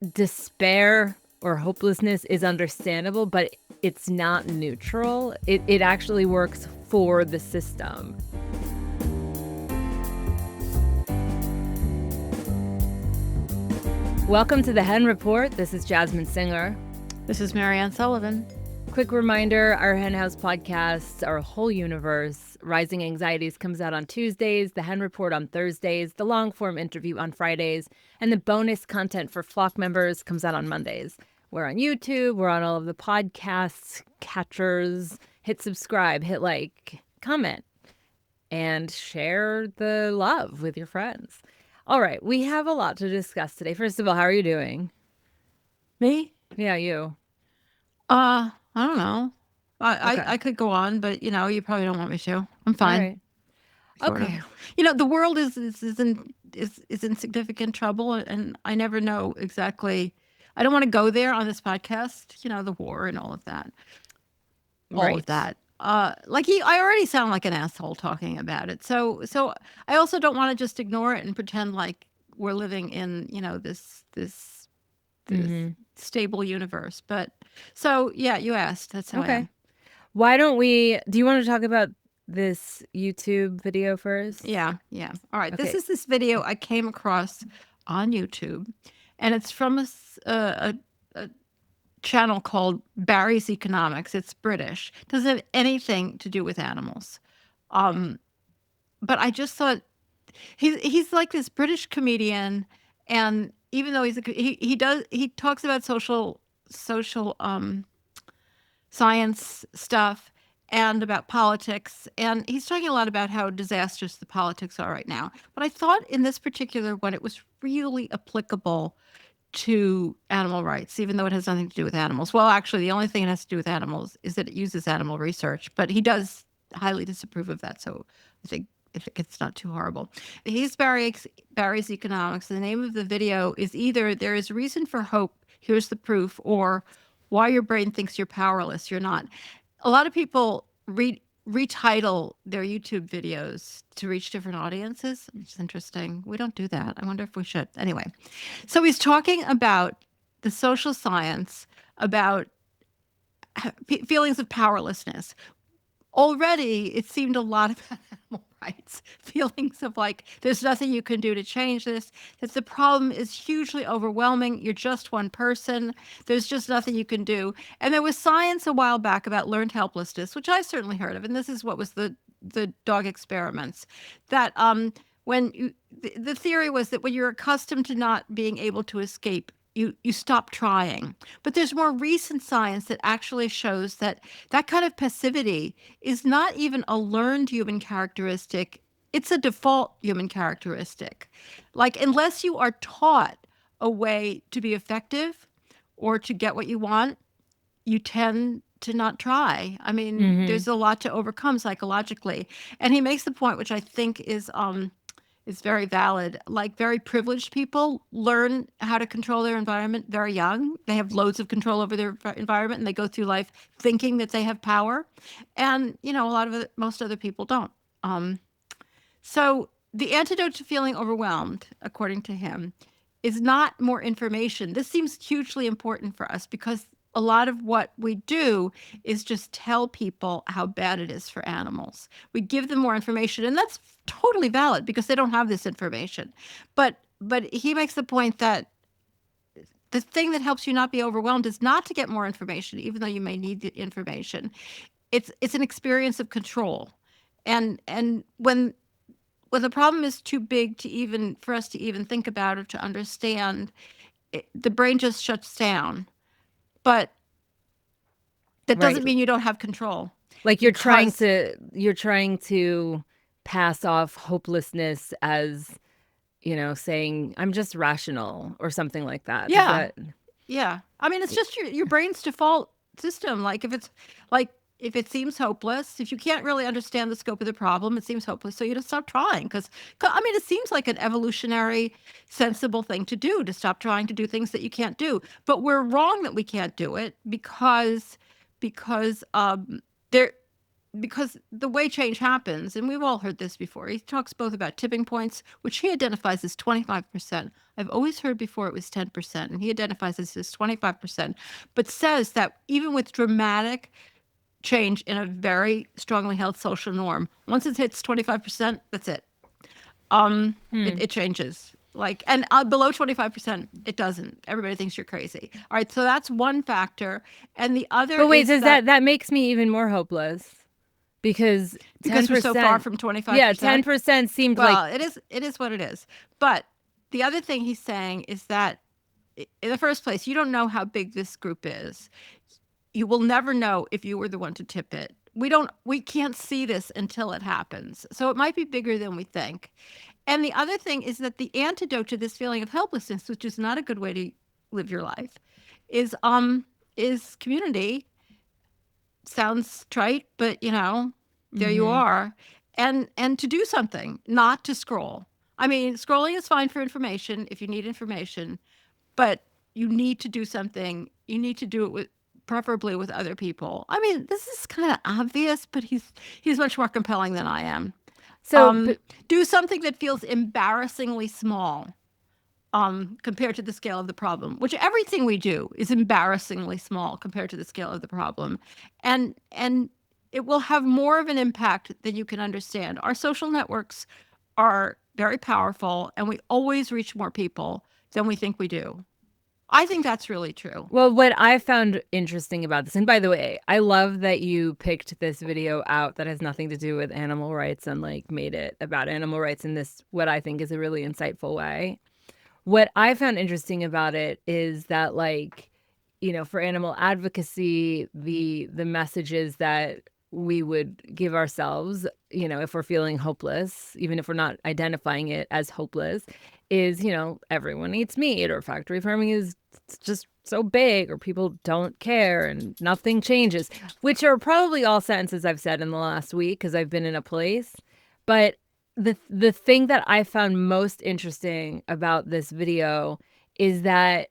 despair or hopelessness is understandable, but it's not neutral. It actually works for the system. Welcome to the Hen Report. This is Jasmin Singer. This is Mariann Sullivan. Quick reminder, our Hen House podcasts, our whole universe. Rising Anxieties comes out on Tuesdays, the Hen Report on Thursdays, the long-form interview on Fridays, and the bonus content for Flock members comes out on Mondays. We're on YouTube. We're on all of the podcasts catchers. Hit subscribe, hit like, comment, and share the love with your friends. All right, we have a lot to discuss today. First of all, how are you doing? Me? Yeah, you. I don't know. Okay. I could go on, but you probably don't want me to. I'm fine. All right. Sort Okay. of. The world is in significant trouble, and I never know exactly. I don't want to go there on this podcast. The war and all of that. All of that. I already sound like an asshole talking about it. So I also don't want to just ignore it and pretend like we're living in this stable universe. But so yeah, you asked. That's how I am. Why don't do you want to talk about this YouTube video first? Yeah. All right. Okay. This is this video I came across on YouTube, and it's from a channel called Barry's Economics. It's British. Doesn't have anything to do with animals. But I just thought he's like this British comedian, and even though he talks about social science stuff and about politics, and he's talking a lot about how disastrous the politics are right now. But I thought in this particular one, it was really applicable to animal rights, even though it has nothing to do with animals. Well, actually, the only thing it has to do with animals is that it uses animal research, but he does highly disapprove of that. So I think it's not too horrible. He's Barry's Economics. The name of the video is either "There is Reason for Hope, Here's the Proof," or "Why Your Brain Thinks You're Powerless, You're Not." A lot of people retitle their YouTube videos to reach different audiences. It's interesting. We don't do that. I wonder if we should. Anyway, so he's talking about the social science, about feelings of powerlessness. Already, it seemed a lot about animal rights, feelings of like, there's nothing you can do to change this, that the problem is hugely overwhelming. You're just one person. There's just nothing you can do. And there was science a while back about learned helplessness, which I certainly heard of. And this is what was the dog experiments, that the theory was that when you're accustomed to not being able to escape, you stop trying. But there's more recent science that actually shows that kind of passivity is not even a learned human characteristic. It's a default human characteristic. Like, unless you are taught a way to be effective or to get what you want, you tend to not try. I mean, there's a lot to overcome psychologically. And he makes the point, which I think is very valid. Like, very privileged people learn how to control their environment very young. They have loads of control over their environment, and they go through life thinking that they have power. And most other people don't. So the antidote to feeling overwhelmed, according to him, is not more information. This seems hugely important for us because a lot of what we do is just tell people how bad it is for animals. We give them more information, and that's totally valid because they don't have this information. But he makes the point that the thing that helps you not be overwhelmed is not to get more information, even though you may need the information. It's an experience of control. And when the problem is too big for us to even think about or to understand, the brain just shuts down. But that doesn't mean you don't have control. Like, you're trying to pass off hopelessness as, saying I'm just rational or something like that. Yeah. I mean, it's just your brain's default system. Like, if it seems hopeless, if you can't really understand the scope of the problem, it seems hopeless. So you just stop trying. Because it seems like an evolutionary, sensible thing to do, to stop trying to do things that you can't do. But we're wrong that we can't do it because there because the way change happens, and we've all heard this before, he talks both about tipping points, which he identifies as 25%. I've always heard before it was 10%, and he identifies this as 25%, but says that even with dramatic change in a very strongly held social norm, once it hits 25%, that's it. It changes. Like, and below 25%, it doesn't. Everybody thinks you're crazy. All right, so that's one factor, and the other. But wait, is does that makes me even more hopeless? Because we're so far from 25%. Yeah, 10% seemed well, it is what it is. But the other thing he's saying is that in the first place, you don't know how big this group is. You will never know if you were the one to tip it. We can't see this until it happens. So it might be bigger than we think. And the other thing is that the antidote to this feeling of helplessness, which is not a good way to live your life, is community. Sounds trite, but there you are. And to do something, not to scroll. I mean, scrolling is fine for information if you need information, but you need to do something. You need to do it preferably with other people. I mean, this is kind of obvious, but he's much more compelling than I am. So do something that feels embarrassingly small. Compared to the scale of the problem, which everything we do is embarrassingly small compared to the scale of the problem. And it will have more of an impact than you can understand. Our social networks are very powerful, and we always reach more people than we think we do. I think that's really true. Well, what I found interesting about this, and by the way, I love that you picked this video out that has nothing to do with animal rights and like made it about animal rights in this, what I think is a really insightful way. What I found interesting about it is that, like, for animal advocacy, the messages that we would give ourselves, if we're feeling hopeless, even if we're not identifying it as hopeless, is, everyone eats meat, or factory farming is just so big, or people don't care and nothing changes, which are probably all sentences I've said in the last week because I've been in a place. But the thing that I found most interesting about this video is that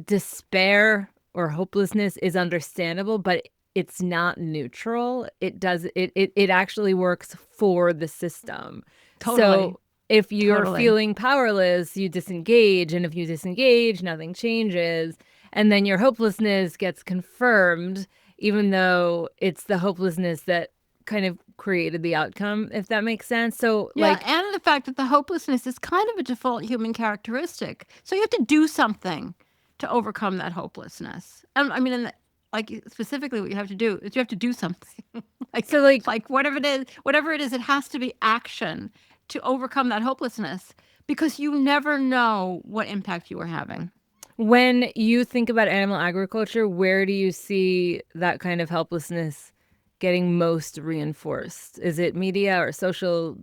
despair or hopelessness is understandable, but it's not neutral. It actually works for the system. Totally. So if you're feeling powerless, you disengage, and if you disengage, nothing changes, and then your hopelessness gets confirmed, even though it's the hopelessness that kind of created the outcome, if that makes sense. So and the fact that the hopelessness is kind of a default human characteristic. So you have to do something to overcome that hopelessness. I mean, specifically what you have to do is you have to do something. Whatever it is, it has to be action to overcome that hopelessness, because you never know what impact you are having. When you think about animal agriculture, where do you see that kind of helplessness getting most reinforced? Is it media or social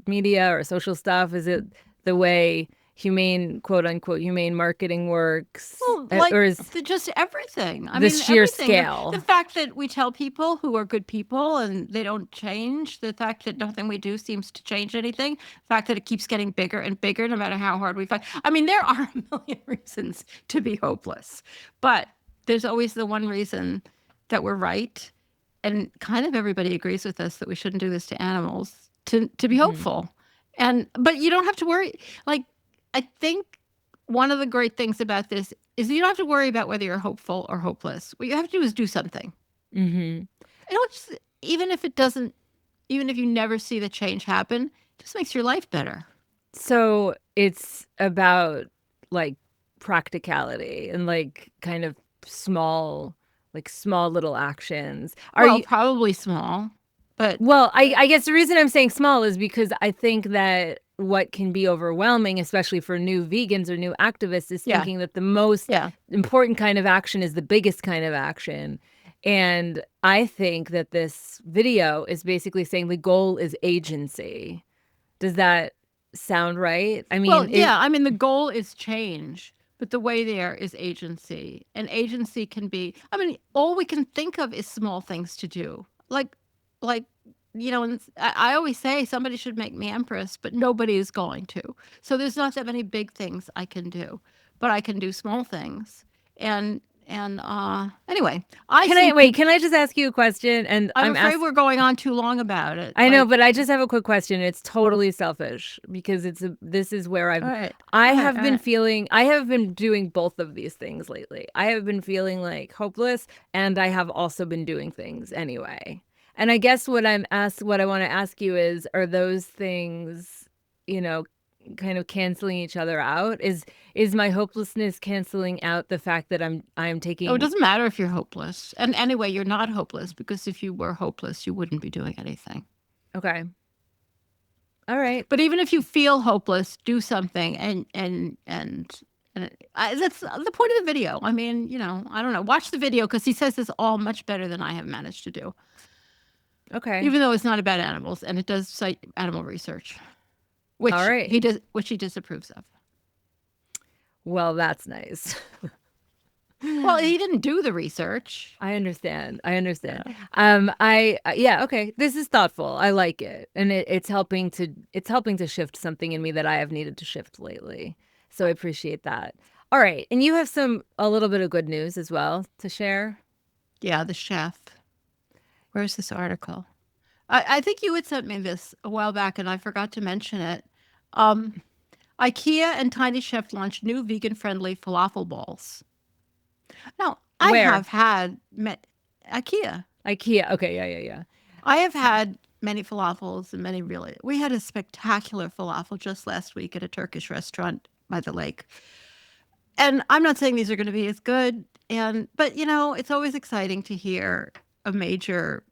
stuff? Is it the way humane, quote unquote, humane marketing works? Well, or is just everything? I mean, sheer everything. Scale. The fact that we tell people who are good people and they don't change, the fact that nothing we do seems to change anything, the fact that it keeps getting bigger and bigger no matter how hard we fight. I mean, there are a million reasons to be hopeless, but there's always the one reason that we're right. And kind of everybody agrees with us that we shouldn't do this to animals, to be hopeful. But you don't have to worry. I think one of the great things about this is you don't have to worry about whether you're hopeful or hopeless. What you have to do is do something. Even if you never see the change happen, it just makes your life better. So it's about practicality and kind of small little actions. Probably small, but I guess the reason I'm saying small is because I think that what can be overwhelming, especially for new vegans or new activists, is thinking that the most important kind of action is the biggest kind of action. And I think that this video is basically saying the goal is agency. Does that sound right? I mean, the goal is change. But the way there is agency. And agency can be, all we can think of is small things to do. And I always say somebody should make me empress, but nobody is going to. So there's not that many big things I can do. But I can do small things. And And anyway, I think Can I just ask you a question? And I'm afraid we're going on too long about it. I know, but I just have a quick question. It's totally selfish because this is where All right. I All right, have all been right. feeling, I have been doing both of these things lately. I have been feeling like hopeless, and I have also been doing things anyway. And I guess what I want to ask you is, are those things, you know, kind of canceling each other out? Is my hopelessness canceling out the fact that I'm Oh, it taking doesn't matter if you're hopeless. And anyway, you're not hopeless, because if you were hopeless, you wouldn't be doing anything. Okay. All right. But even if you feel hopeless, do something. That's the point of the video. I mean, I don't know. Watch the video, because he says this all much better than I have managed to do. Okay. Even though it's not about animals, and it does cite animal research, which All right. he disapproves of. Well, that's nice. Well, he didn't do the research. I understand. I understand. Yeah. Yeah, okay. This is thoughtful. I like it. And it's helping to shift something in me that I have needed to shift lately. So I appreciate that. All right. And you have a little bit of good news as well to share. Yeah, the chef. Where's this article? I think you had sent me this a while back, and I forgot to mention it. IKEA and Tiny Chef launched new vegan-friendly falafel balls. Now, I Where? have had IKEA. IKEA. Okay, yeah. I have had many falafels, and we had a spectacular falafel just last week at a Turkish restaurant by the lake. And I'm not saying these are going to be as good, but it's always exciting to hear a major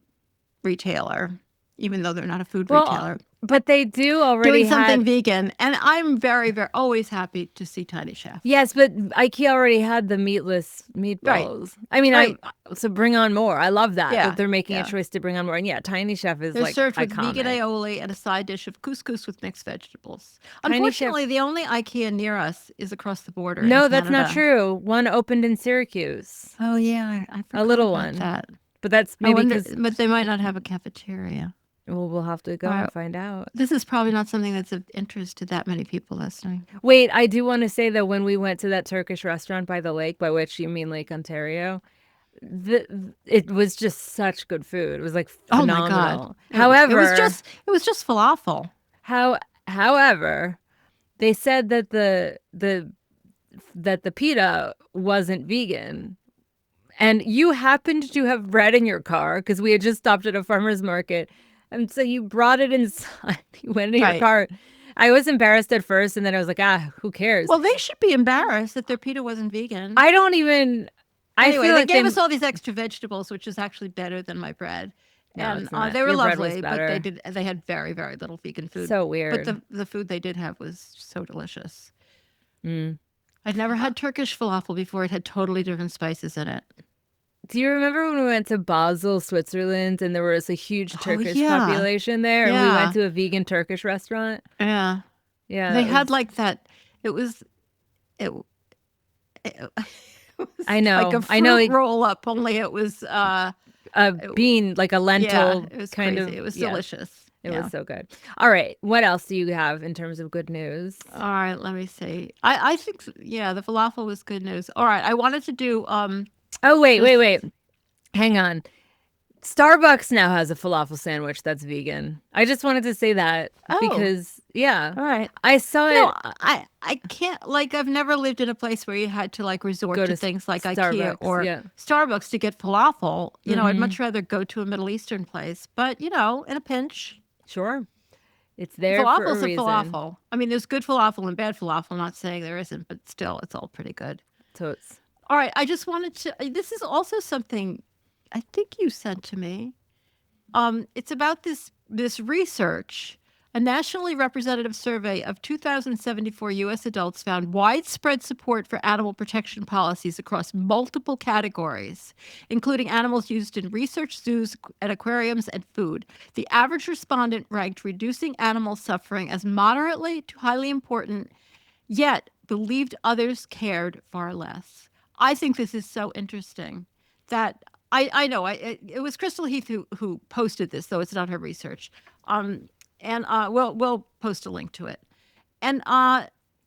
retailer, even though they're not a food retailer, but they do already doing something vegan. And I'm very, very always happy to see Tiny Chef. Yes, but IKEA already had the meatless meatballs. Right. I mean, so bring on more. I love that they're making a choice to bring on more. And yeah, Tiny Chef is they're served with iconic. Vegan aioli and a side dish of couscous with mixed vegetables. Unfortunately, the only IKEA near us is across the border. No, that's not true. One opened in Syracuse. Oh yeah, I forgot a little about one. That. But that's maybe but they might not have a cafeteria. Well, we'll have to go and find out. This is probably not something that's of interest to that many people listening. Wait, I do want to say that when we went to that Turkish restaurant by the lake, by which you mean Lake Ontario, it was just such good food. It was like phenomenal. Oh my God. However, it was just falafel. However, they said that the pita wasn't vegan. And you happened to have bread in your car because we had just stopped at a farmer's market. And so you brought it inside. You went in your car. I was embarrassed at first, and then I was like, who cares? Well, they should be embarrassed that their pita wasn't vegan. I don't even... Anyway, they gave us all these extra vegetables, which is actually better than my bread. No, and they were lovely, but they had very, very little vegan food. So weird. But the food they did have was so delicious. Mm. I'd never had Turkish falafel before. It had totally different spices in it. Do you remember when we went to Basel, Switzerland, and there was a huge Turkish population there, and we went to a vegan Turkish restaurant? Yeah. They had like that. It was I know. Like a fruit roll up, only it was a bean, like a lentil it was kind crazy. of. It was delicious. It was so good. All right. What else do you have in terms of good news? All right. Let me see. I think, the falafel was good news. All right. I wanted to do... Oh, wait. Hang on. Starbucks now has a falafel sandwich that's vegan. I just wanted to say that because, All right. I saw it. I can't, I've never lived in a place where you had to, resort to things like IKEA or Starbucks to get falafel. I'd much rather go to a Middle Eastern place. But, in a pinch. Sure. It's there for a reason. Falafel. I mean, there's good falafel and bad falafel. I'm not saying there isn't, but still, it's all pretty good. Totes. All right, I just wanted to. This is also something I think you sent to me. It's about this research. A nationally representative survey of 2,074 U.S. adults found widespread support for animal protection policies across multiple categories, including animals used in research, zoos, and aquariums, and food. The average respondent ranked reducing animal suffering as moderately to highly important, yet believed others cared far less. I think this is so interesting that I know it was Crystal Heath who posted this, though it's not her research. And we'll post a link to it. And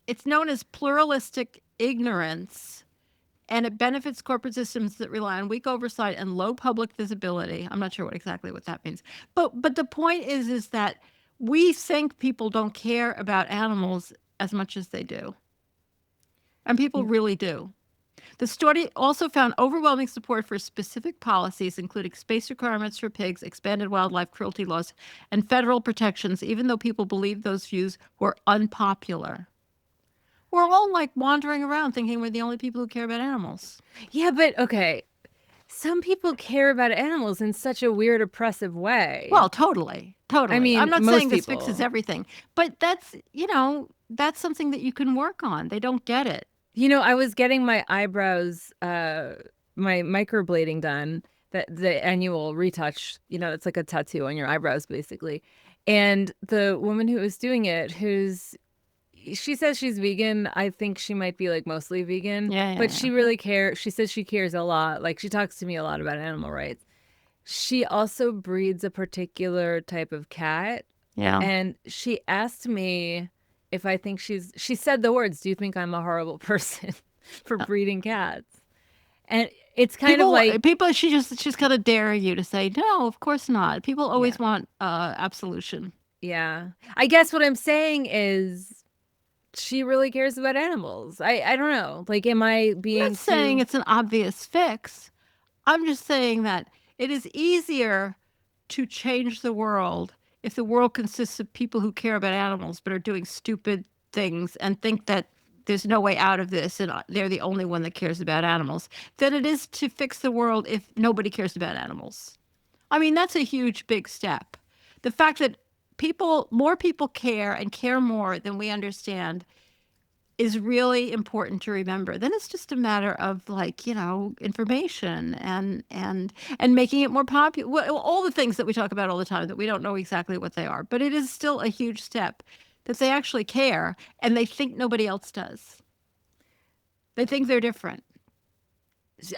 it's known as pluralistic ignorance. and it benefits corporate systems that rely on weak oversight and low public visibility. I'm not sure exactly what that means. But the point is that we think people don't care about animals as much as they do. And people really do. The study also found overwhelming support for specific policies, including space requirements for pigs, expanded wildlife cruelty laws, and federal protections, even though people believed those views were unpopular. We're all like wandering around thinking we're the only people who care about animals. Yeah, but okay. Some people care about animals in such a weird, oppressive way. Well, totally. I Totally. I'm mean, not most saying this fixes people. everything, but that's something that you can work on. They don't get it. I was getting my eyebrows, my microblading done, the annual retouch. It's like a tattoo on your eyebrows, basically. And the woman who was doing it, she says she's vegan. I think she might be like mostly vegan, but she really cares. She says she cares a lot. Like she talks to me a lot about animal rights. She also breeds a particular type of cat. Yeah. And she asked me if I think she said the words, "Do you think I'm a horrible person for breeding cats?" And it's kind of like people. She's kind of daring you to say no. Of course not. People always want absolution. Yeah, I guess what I'm saying is she really cares about animals. I don't know. Like, am I being I'm not saying it's an obvious fix. I'm just saying that it is easier to change the world if the world consists of people who care about animals but are doing stupid things and think that there's no way out of this and they're the only one that cares about animals, than it is to fix the world if nobody cares about animals. I mean, that's a huge, big step. The fact that more people care and care more than we understand is really important to remember. Then it's just a matter of information and making it more popular. Well, all the things that we talk about all the time that we don't know exactly what they are, but it is still a huge step that they actually care and they think nobody else does. They think they're different.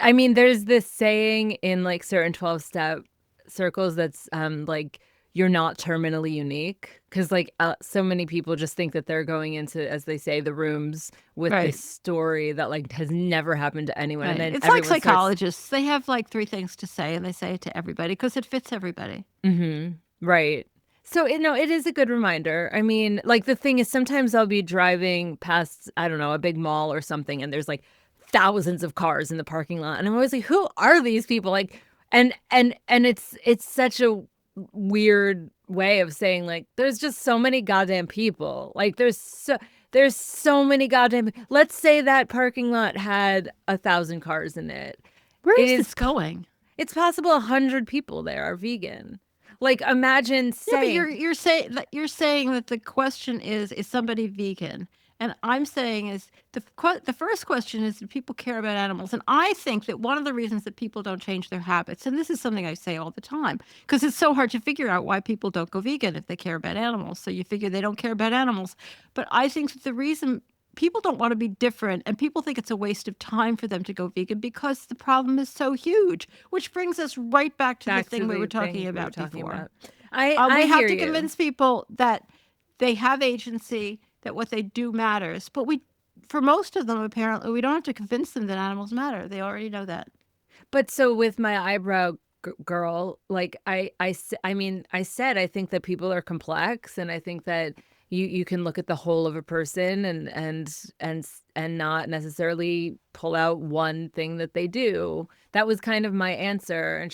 I mean, there's this saying in like certain 12-step circles that's like, you're not terminally unique, because like so many people just think that they're going into, as they say, the rooms with this story that like has never happened to anyone. And then it's like psychologists. They have like 3 things to say and they say it to everybody because it fits everybody. Right. So, it is a good reminder. I mean, like the thing is, sometimes I'll be driving past, I don't know, a big mall or something, and there's like thousands of cars in the parking lot. And I'm always like, who are these people? Like, and it's such a weird way of saying, like, there's just so many goddamn people. Like there's so many goddamn, let's say that parking lot had 1,000 cars in it. Where is this going? It's possible 100 people there are vegan. Like, imagine saying, but you're saying that the question is somebody vegan? And I'm saying is the first question is, do people care about animals? And I think that one of the reasons that people don't change their habits, and this is something I say all the time, because it's so hard to figure out why people don't go vegan if they care about animals. So you figure they don't care about animals. But I think that the reason people don't want to be different, and people think it's a waste of time for them to go vegan because the problem is so huge, which brings us right back to the thing we were talking about before. We have to convince people that they have agency, that what they do matters. But for most of them, apparently, we don't have to convince them that animals matter. They already know that. But so with my eyebrow girl, like I mean, I said, I think that people are complex, and I think that you can look at the whole of a person and not necessarily pull out one thing that they do. That was kind of my answer, and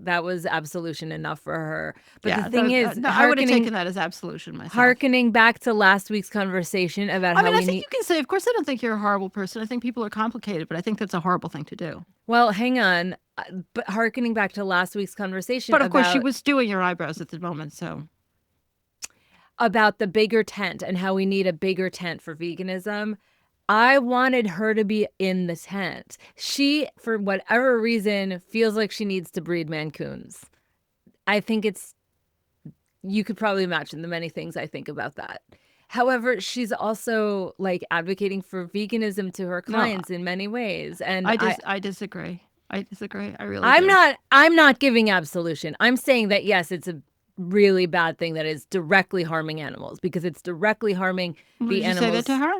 that was absolution enough for her. But the thing is, I would have taken that as absolution myself. Harkening back to last week's conversation about I think you can say, of course, I don't think you're a horrible person. I think people are complicated, but I think that's a horrible thing to do. Well, hang on. But harkening back to last week's conversation, but of course she was doing your eyebrows at the moment, so. About the bigger tent and how we need a bigger tent for veganism. I wanted her to be in the tent. She, for whatever reason, feels like she needs to breed Mancoons. I think you could probably imagine the many things I think about that. However, she's also like advocating for veganism to her clients in many ways. And I disagree. I really do. I'm not giving absolution. I'm saying that, yes, it's a really bad thing that is directly harming animals, because it's directly harming the animals. Did you say that to her?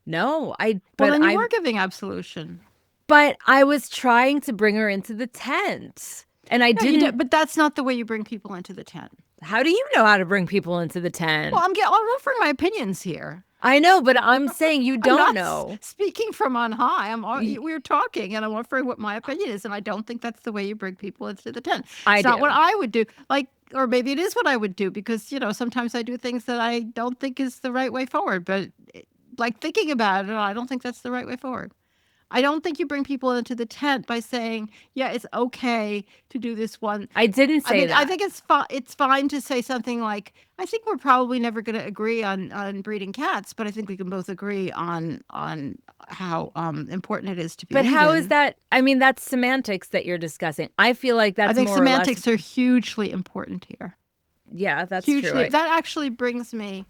No, Well, then you were giving absolution. But I was trying to bring her into the tent. And I No, you didn't. but that's not the way you bring people into the tent. How do you know how to bring people into the tent? Well, I'm offering my opinions here. I know, but I'm saying you I'm don't not know. speaking from on high. Y- We're talking, and I'm offering what my opinion is, and I don't think that's the way you bring people into the tent. I It's not what do. I would do. Like, or maybe it is what I would do because sometimes I do things that I don't think is the right way forward. But like thinking about it, I don't think that's the right way forward. I don't think you bring people into the tent by saying, "Yeah, it's okay to do this one." I didn't I say mean, I that. think it's fine to say something like, "I think we're probably never going to agree on breeding cats, but I think we can both agree on how important it is to be But how is vegan." that? I mean, that's semantics that you're discussing. I feel like I that's think more or less. semantics are hugely important here. Yeah, that's true. Hugely. That actually brings me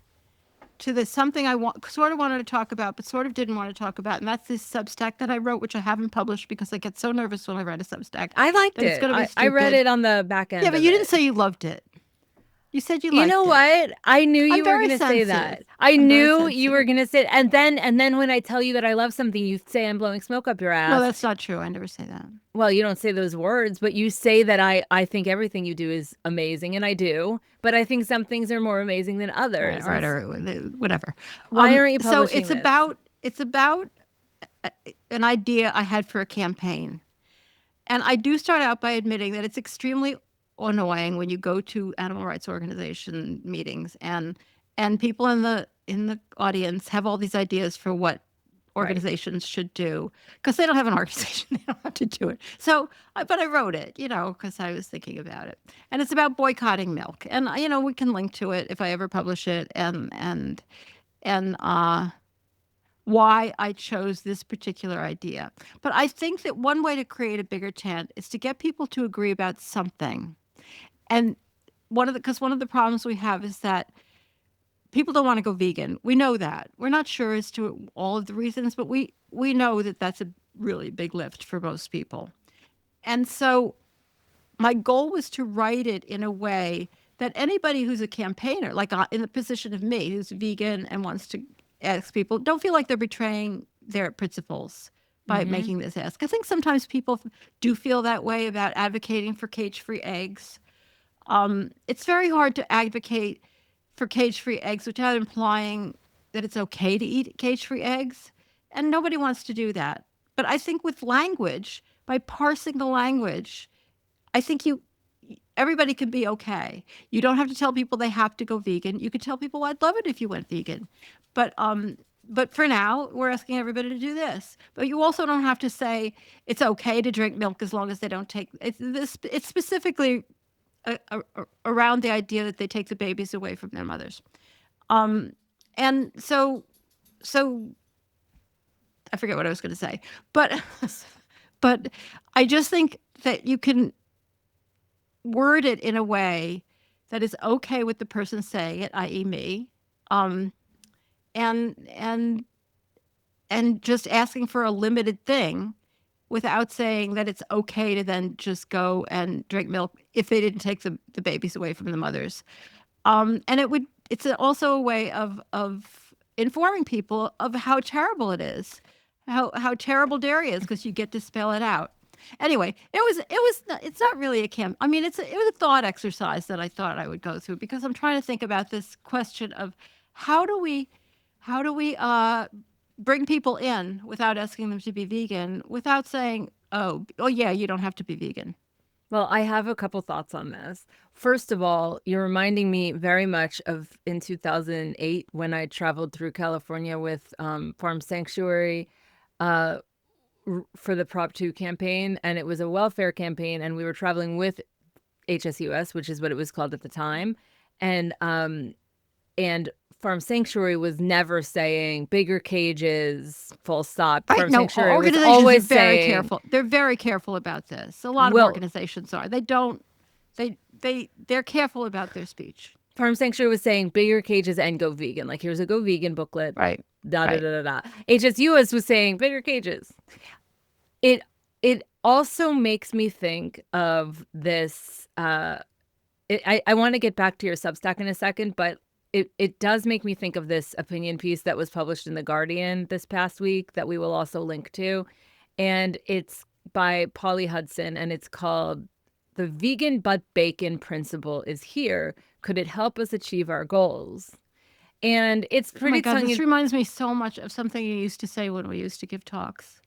to this something I sort of wanted to talk about, but sort of didn't want to talk about, and that's this Substack that I wrote, which I haven't published because I get so nervous when I write a Substack I liked that it's it. going to be I read stupid. it on the back Yeah, end but of you didn't it. say you loved it. You said you You know liked it. what? I knew I'm you were very going to say sensitive. that. I I'm very knew you were sensitive. going to say, and then when I tell you that I love something, you say I'm blowing smoke up your No, ass. that's not true. I never say that. Well, you don't say those words, but you say that I think everything you do is amazing, and I do. But I think some things are more amazing than All right, others. all right, all right, whatever. Why aren't you So publishing this? it's about an idea I had for a campaign. And I do start out by admitting that it's extremely annoying when you go to animal rights organization meetings and people in the audience have all these ideas for what Right. organizations should do because they don't have an organization. They don't have to do it. So, but I wrote it, because I was thinking about it. And it's about boycotting milk. And, we can link to it if I ever publish it and why I chose this particular idea. But I think that one way to create a bigger tent is to get people to agree about something. And because one of the problems we have is that people don't want to go vegan. We know that. We're not sure as to all of the reasons, but we know that that's a really big lift for most people. And so my goal was to write it in a way that anybody who's a campaigner, like in the position of me, who's vegan and wants to ask people, don't feel like they're betraying their principles by Mm-hmm. making this ask. I think sometimes people do feel that way about advocating for cage-free eggs. It's very hard to advocate for cage-free eggs without implying that it's okay to eat cage-free eggs, and nobody wants to do that. But I think with language, by parsing the language, I think everybody can be okay. You don't have to tell people they have to go vegan. You could tell people, well, I'd love it if you went vegan. But for now, we're asking everybody to do this. But you also don't have to say it's okay to drink milk as long as they don't take it's specifically around the idea that they take the babies away from their mothers. And so I forget what I was going to say, but but I just think that you can word it in a way that is okay with the person saying it, i.e., me, and just asking for a limited thing without saying that it's okay to then just go and drink milk if they didn't take the babies away from the mothers. And it's also a way of informing people of how terrible it is, how terrible dairy is, because you get to spell it out. Anyway, it's not really a camp. I mean, it was a thought exercise that I thought I would go through because I'm trying to think about this question of how do we bring people in without asking them to be vegan, without saying, oh yeah, you don't have to be vegan. Well, I have a couple thoughts on this. First of all, you're reminding me very much of in 2008 when I traveled through California with Farm Sanctuary for the Prop 2 campaign, and it was a welfare campaign, and we were traveling with HSUS, which is what it was called at the time, and Farm Sanctuary was never saying bigger cages, full stop. Right? Farm No, Sanctuary was organizations are always very saying, careful. They're very careful about this. A lot of well, organizations are. They don't. They're careful about their speech. Farm Sanctuary was saying bigger cages and go vegan. Like, here's a go vegan booklet. Right. Da da Right. da da da. HSUS was saying bigger cages. It also makes me think of this. I want to get back to your Substack in a second, but it does make me think of this opinion piece that was published in The Guardian this past week that we will also link to. and it's by Polly Hudson, and it's called "The Vegan But Bacon Principle Is Here. Could it help us achieve our goals?" And it's Oh my pretty God, this tongue. reminds me so much of something you used to say when we used to give talks.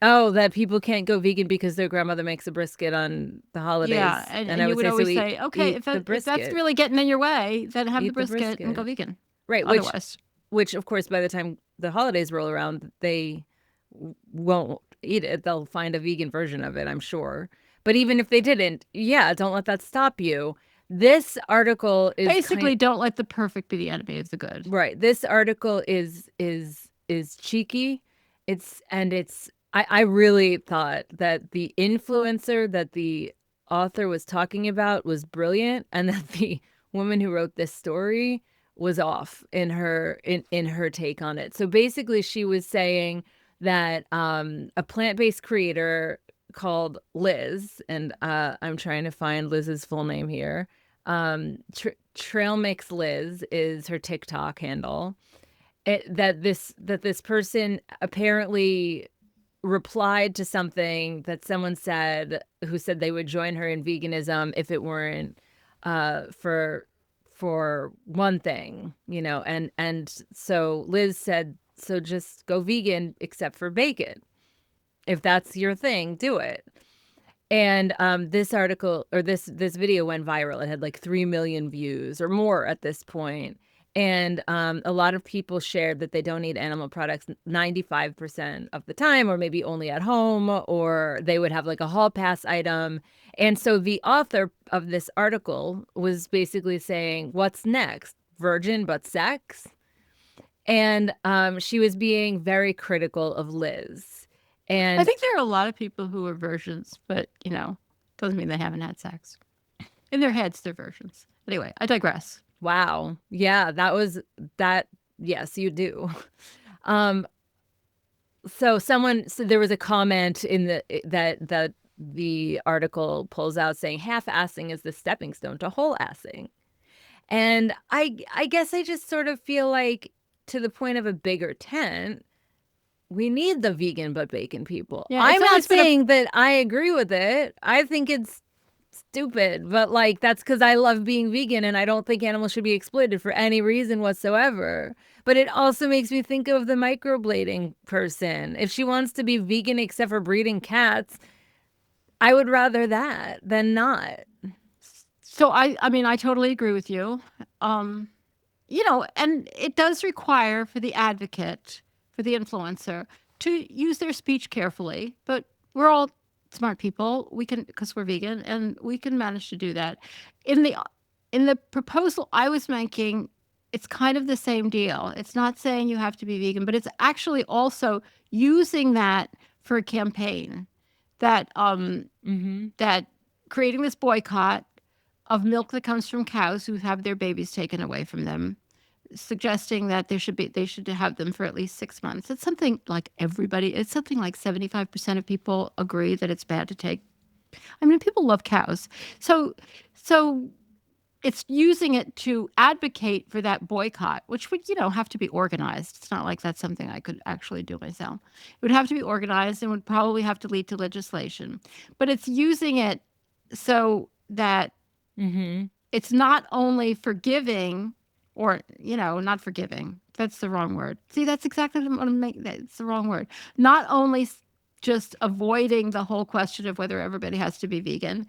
Oh, that people can't go vegan because their grandmother makes a brisket on the Yeah, holidays. And and I you would would say, so always eat say, okay, eat the if that's brisket. really getting in your way, then have the Eat the brisket and go brisket. vegan. Right, Otherwise, which of course by the time the holidays roll around, they won't eat it. They'll find a vegan version of it, I'm sure. But even if they didn't, yeah, don't let that stop you. This article is basically, don't let the perfect be the enemy of the good. right. This article is cheeky. I really thought that the influencer that the author was talking about was brilliant, and that the woman who wrote this story was off in her take on it. So basically she was saying that a plant-based creator called Liz, and I'm trying to find Liz's full name here. Trail Mix Liz is her TikTok handle. That this person apparently replied to something that someone said, who said they would join her in veganism if it weren't for one thing, and so Liz said, so just go vegan except for bacon. If that's your thing, do it. And this article, or this video, went viral. It had like 3 million views or more at this point. And a lot of people shared that they don't eat animal products 95% of the time, or maybe only at home, or they would have like a hall pass item. And so the author of this article was basically saying, what's next? Virgin but sex? And she was being very critical of Liz. I And think there are a lot of people who are virgins, but doesn't mean they haven't had sex. In their heads, they're virgins. Anyway, I digress. wow. Yeah, that was that. Yes, you do. Um, so there was a comment in that the article pulls out saying half-assing is the stepping stone to whole-assing. And I guess I just sort of feel like, to the point of a bigger tent, we need the vegan but bacon people. Yeah, I'm it's not always been a saying that I agree with it. I think it's stupid, but like that's because I love being vegan and I don't think animals should be exploited for any reason whatsoever. But it also makes me think of the microblading person. If she wants to be vegan except for breeding cats, I would rather that than not. so I mean I totally agree with you. And it does require for the advocate, for the influencer, to use their speech carefully. But we're all smart people. We can, because we're vegan, and we can manage to do that. In the in the proposal I was making, it's kind of the same deal. It's not saying you have to be vegan, but it's actually also using that for a campaign that that creating this boycott of milk that comes from cows who have their babies taken away from them, suggesting that they should have them for at least 6 months. It's something like 75% of people agree that it's bad to take. I mean, people love cows. So it's using it to advocate for that boycott, which would, have to be organized. It's not like that's something I could actually do myself. It would have to be organized and would probably have to lead to legislation. But it's using it so that it's not only forgiving, or not forgiving. That's the wrong word. See, that's exactly what I'm making. That's the wrong word. Not only just avoiding the whole question of whether everybody has to be vegan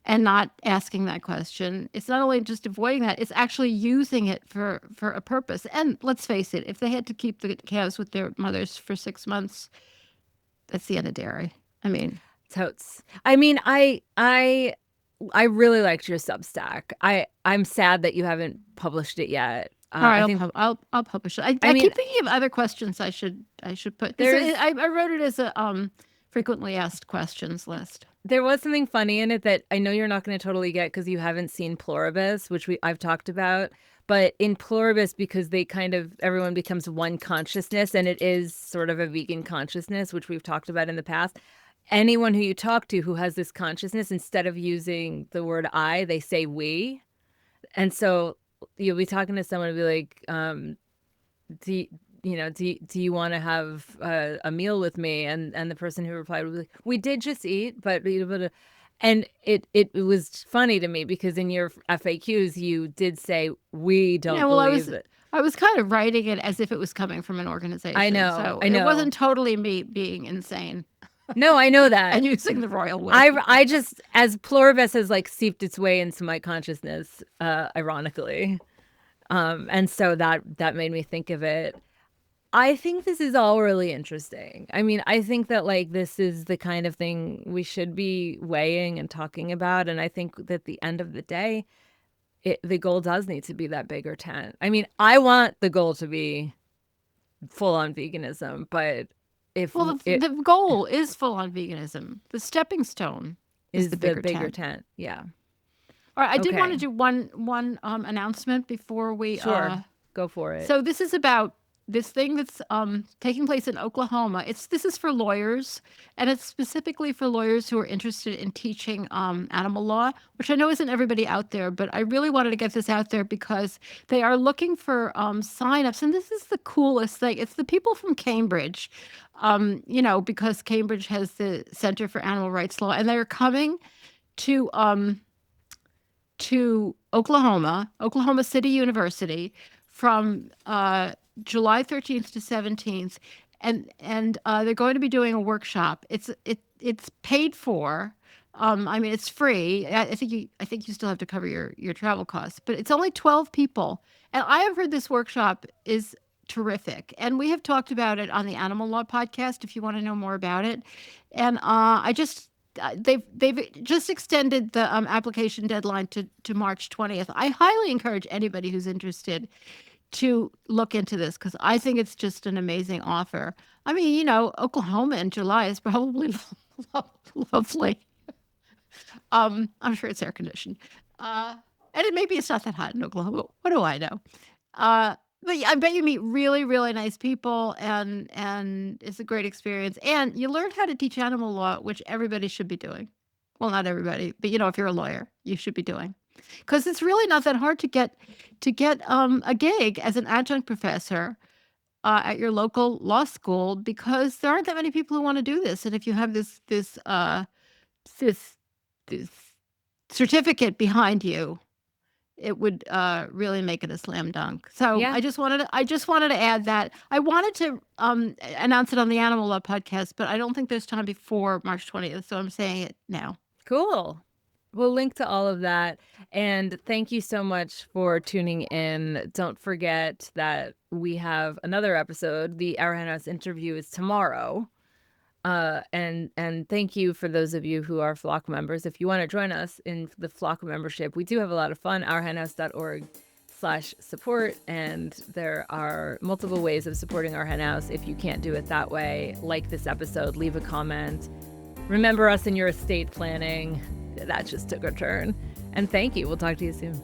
and not asking that question. It's not only just avoiding that, it's actually using it for a purpose. And let's face it, if they had to keep the calves with their mothers for 6 months, that's the end of dairy. I mean, Totes. I mean, I really liked your Substack. I'm sad that you haven't published it yet. all right, I think I'll publish it. I I mean keep thinking of other questions I should put. there's I wrote it as a frequently asked questions list. there was something funny in it that I know you're not going to totally get because you haven't seen Pluribus, which I've talked about. But in Pluribus, because they kind of everyone becomes one consciousness, and it is sort of a vegan consciousness, which we've talked about in the past. Anyone who you talk to who has this consciousness, instead of using the word I, they say we. And so you'll be talking to someone and be like, do you want to have a meal with me? And the person who replied was like, we did just eat, but and it was funny to me because in your FAQs you did say we don't Yeah, well, believe it. I was kind of writing it as if it was coming from an organization, so I it know. wasn't totally me being insane No, I know that. and using the royal we. I just, as Pluribus has like seeped its way into my consciousness, ironically. And so that made me think of it. I think this is all really interesting. I mean, I think that like this is the kind of thing we should be weighing and talking about. And I think that at the end of the day, the goal does need to be that bigger tent. I mean, I want the goal to be full on veganism, but if Well, it the goal is full on veganism. The stepping stone is is the the bigger bigger tent. tent, yeah. All right, I did want to Okay, do one announcement before we. sure, go for it. So this is about this thing that's taking place in Oklahoma. This is for lawyers, and it's specifically for lawyers who are interested in teaching animal law, which I know isn't everybody out there, but I really wanted to get this out there because they are looking for signups, and this is the coolest thing. It's the people from Cambridge, because Cambridge has the Center for Animal Rights Law, and they're coming to Oklahoma City University from July 13th to 17th, and they're going to be doing a workshop. It's paid for. I mean, it's free. I think you still have to cover your travel costs, but it's only 12 people. And I have heard this workshop is terrific, and we have talked about it on the Animal Law podcast. If you want to know more about it, and they've just extended the application deadline to March 20th. I highly encourage anybody who's interested to look into this because I think it's just an amazing offer. I mean, Oklahoma in July is probably lovely. I'm sure it's air conditioned. Maybe it's not that hot in Oklahoma. What do I know? But I bet you meet really, really nice people, and it's a great experience. And you learn how to teach animal law, which everybody should be doing. Well, not everybody, but if you're a lawyer, you should be doing, because it's really not that hard to get a gig as an adjunct professor at your local law school, because there aren't that many people who want to do this. And if you have this certificate behind you, it would really make it a slam dunk. So Yeah, I just wanted to add that. I wanted to announce it on the Animal Law podcast, but I don't think there's time before March 20th, so I'm saying it now. cool. We'll link to all of that. And thank you so much for tuning in. Don't forget that we have another episode. The Our Hen House interview is tomorrow. And thank you for those of you who are Flock members. If you want to join us in the Flock membership, we do have a lot of fun. ourhenhouse.org/support. And there are multiple ways of supporting Our Hen House. If you can't do it that way, like this episode, leave a comment. Remember us in your estate planning. That just took a turn. And thank you. We'll talk to you soon.